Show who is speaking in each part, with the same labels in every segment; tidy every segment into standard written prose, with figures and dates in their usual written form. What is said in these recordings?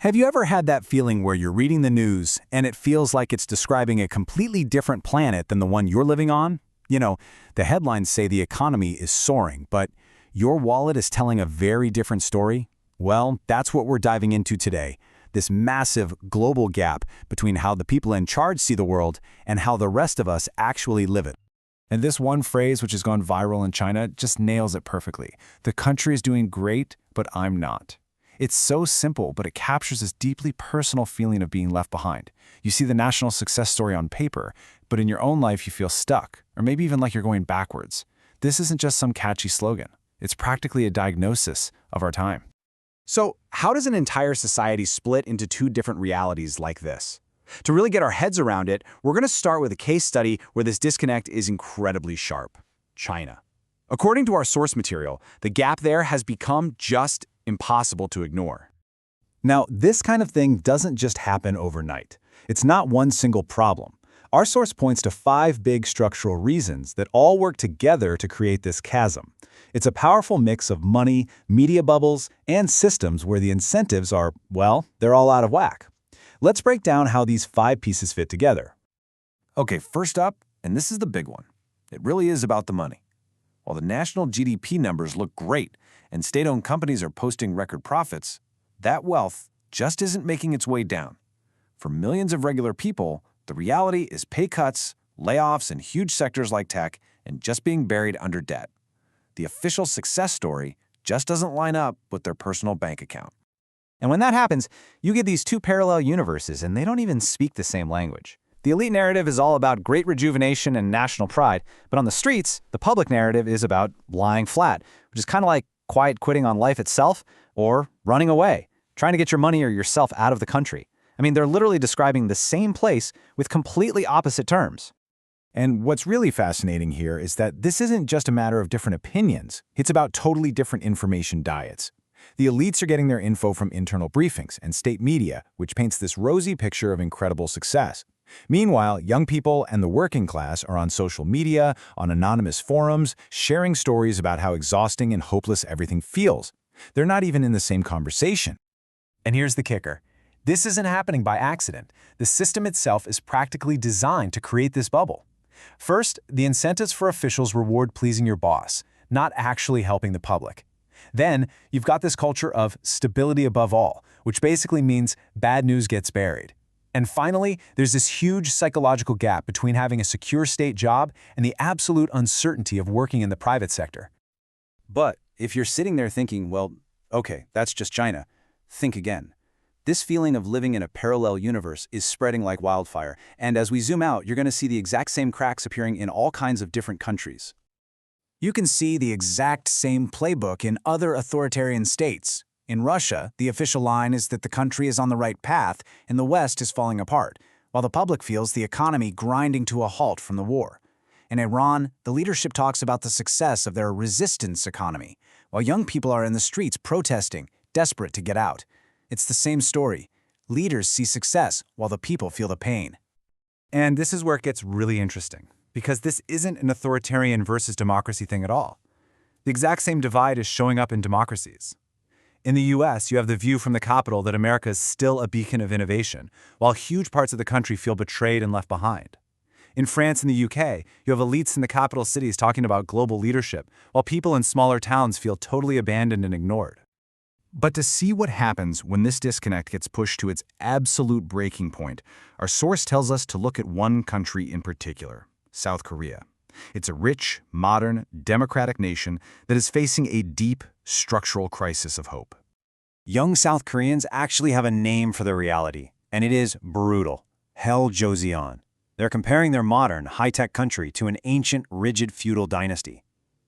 Speaker 1: Have you ever had that feeling where you're reading the news and it feels like it's describing a completely different planet than the one you're living on? The headlines say the economy is soaring, but your wallet is telling a very different story? Well, that's what we're diving into today. This massive global gap between how the people in charge see the world and how the rest of us actually live it.
Speaker 2: And this one phrase, which has gone viral in China, just nails it perfectly. The country is doing great, but I'm not. It's so simple, but it captures this deeply personal feeling of being left behind. You see the national success story on paper, but in your own life you feel stuck, or maybe even like you're going backwards. This isn't just some catchy slogan. It's practically a diagnosis of our time.
Speaker 1: So, how does an entire society split into two different realities like this? To really get our heads around it, we're going to start with a case study where this disconnect is incredibly sharp: China. According to our source material, the gap there has become just impossible to ignore. Now, this kind of thing doesn't just happen overnight. It's not one single problem. Our source points to 5 big structural reasons that all work together to create this chasm. It's a powerful mix of money, media bubbles, and systems where the incentives are, well, they're all out of whack. Let's break down how these 5 pieces fit together.
Speaker 2: Okay, first up, and this is the big one. It really is about the money. While the national GDP numbers look great and state-owned companies are posting record profits, that wealth just isn't making its way down. For millions of regular people, the reality is pay cuts, layoffs in huge sectors like tech, and just being buried under debt. The official success story just doesn't line up with their personal bank account.
Speaker 3: And when that happens, you get these two parallel universes, and they don't even speak the same language. The elite narrative is all about great rejuvenation and national pride, but on the streets, the public narrative is about lying flat, which is kind of like quiet quitting on life itself or running away, trying to get your money or yourself out of the country. I mean, they're literally describing the same place with completely opposite terms.
Speaker 1: And what's really fascinating here is that this isn't just a matter of different opinions. It's about totally different information diets. The elites are getting their info from internal briefings and state media, which paints this rosy picture of incredible success. Meanwhile, young people and the working class are on social media, on anonymous forums, sharing stories about how exhausting and hopeless everything feels. They're not even in the same conversation.
Speaker 4: And here's the kicker. This isn't happening by accident. The system itself is practically designed to create this bubble. First, the incentives for officials reward pleasing your boss, not actually helping the public. Then, you've got this culture of stability above all, which basically means bad news gets buried. And finally, there's this huge psychological gap between having a secure state job and the absolute uncertainty of working in the private sector.
Speaker 1: But if you're sitting there thinking, well, okay, that's just China, think again. This feeling of living in a parallel universe is spreading like wildfire, and as we zoom out, you're going to see the exact same cracks appearing in all kinds of different countries. You can see the exact same playbook in other authoritarian states. In Russia, the official line is that the country is on the right path and the West is falling apart, while the public feels the economy grinding to a halt from the war. In Iran, the leadership talks about the success of their resistance economy, while young people are in the streets protesting, desperate to get out. It's the same story. Leaders see success while the people feel the pain.
Speaker 3: And this is where it gets really interesting, because this isn't an authoritarian versus democracy thing at all. The exact same divide is showing up in democracies. In the US, you have the view from the Capitol that America is still a beacon of innovation, while huge parts of the country feel betrayed and left behind. In France and the UK, you have elites in the capital cities talking about global leadership, while people in smaller towns feel totally abandoned and ignored.
Speaker 1: But to see what happens when this disconnect gets pushed to its absolute breaking point, our source tells us to look at one country in particular: South Korea. It's a rich, modern, democratic nation that is facing a deep, structural crisis of hope.
Speaker 3: Young South Koreans actually have a name for their reality, and it is brutal: Hell Joseon. They're comparing their modern, high-tech country to an ancient, rigid feudal dynasty.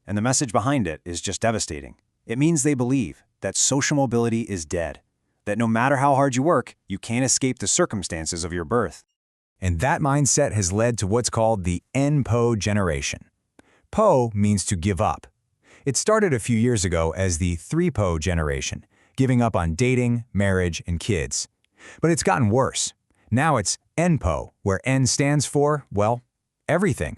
Speaker 3: And the message behind it is just devastating. It means they believe that social mobility is dead, that no matter how hard you work, you can't escape the circumstances of your birth.
Speaker 1: And that mindset has led to what's called the NPO generation. Po means to give up. It started a few years ago as the 3PO generation, giving up on dating, marriage, and kids. But it's gotten worse. Now it's NPO, where N stands for, well, everything.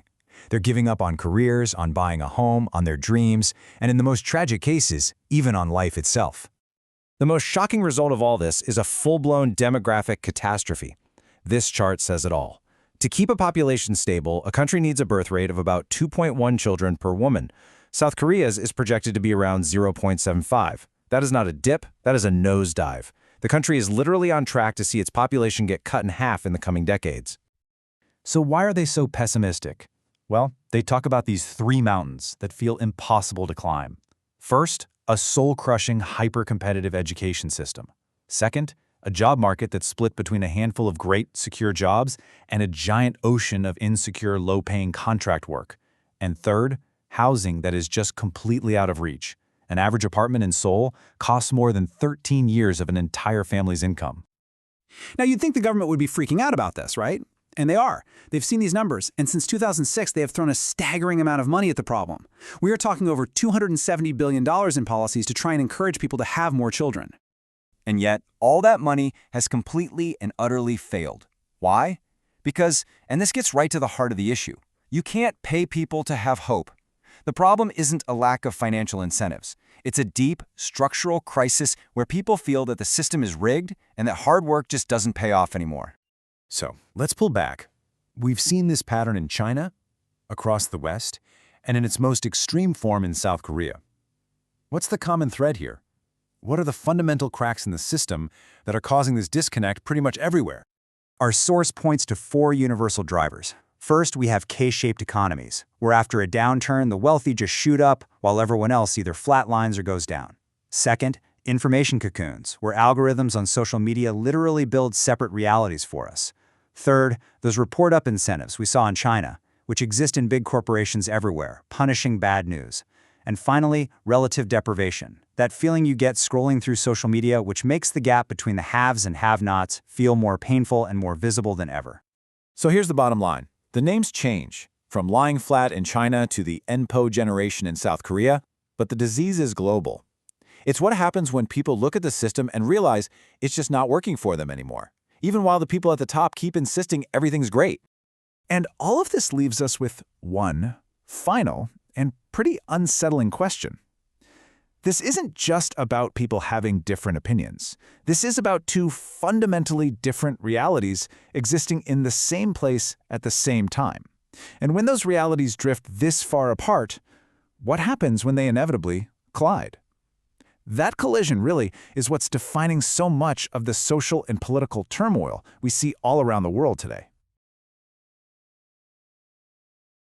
Speaker 1: They're giving up on careers, on buying a home, on their dreams, and in the most tragic cases, even on life itself.
Speaker 3: The most shocking result of all this is a full-blown demographic catastrophe. This chart says it all. To keep a population stable, a country needs a birth rate of about 2.1 children per woman. South Korea's is projected to be around 0.75. That is not a dip, that is a nosedive. The country is literally on track to see its population get cut in half in the coming decades.
Speaker 4: So why are they so pessimistic? Well, they talk about these three mountains that feel impossible to climb. First, a soul-crushing, hyper-competitive education system. Second, a job market that's split between a handful of great, secure jobs and a giant ocean of insecure, low-paying contract work. And third, housing that is just completely out of reach. An average apartment in Seoul costs more than 13 years of an entire family's income.
Speaker 5: Now, you'd think the government would be freaking out about this, right? And they are. They've seen these numbers, and since 2006, they have thrown a staggering amount of money at the problem. We are talking over $270 billion in policies to try and encourage people to have more children.
Speaker 6: And yet, all that money has completely and utterly failed. Why? Because, and this gets right to the heart of the issue, you can't pay people to have hope. The problem isn't a lack of financial incentives. It's a deep, structural crisis where people feel that the system is rigged and that hard work just doesn't pay off anymore.
Speaker 2: So, let's pull back. We've seen this pattern in China, across the West, and in its most extreme form in South Korea. What's the common thread here? What are the fundamental cracks in the system that are causing this disconnect pretty much everywhere?
Speaker 1: Our source points to 4 universal drivers. First, we have K-shaped economies, where after a downturn, the wealthy just shoot up while everyone else either flatlines or goes down. Second, information cocoons, where algorithms on social media literally build separate realities for us. Third, those report-up incentives we saw in China, which exist in big corporations everywhere, punishing bad news. And finally, relative deprivation, that feeling you get scrolling through social media which makes the gap between the haves and have-nots feel more painful and more visible than ever.
Speaker 2: So here's the bottom line. The names change, from lying flat in China to the NPO generation in South Korea, but the disease is global. It's what happens when people look at the system and realize it's just not working for them anymore, even while the people at the top keep insisting everything's great.
Speaker 3: And all of this leaves us with one final and pretty unsettling question. This isn't just about people having different opinions. This is about 2 fundamentally different realities existing in the same place at the same time. And when those realities drift this far apart, what happens when they inevitably collide? That collision really is what's defining so much of the social and political turmoil we see all around the world today.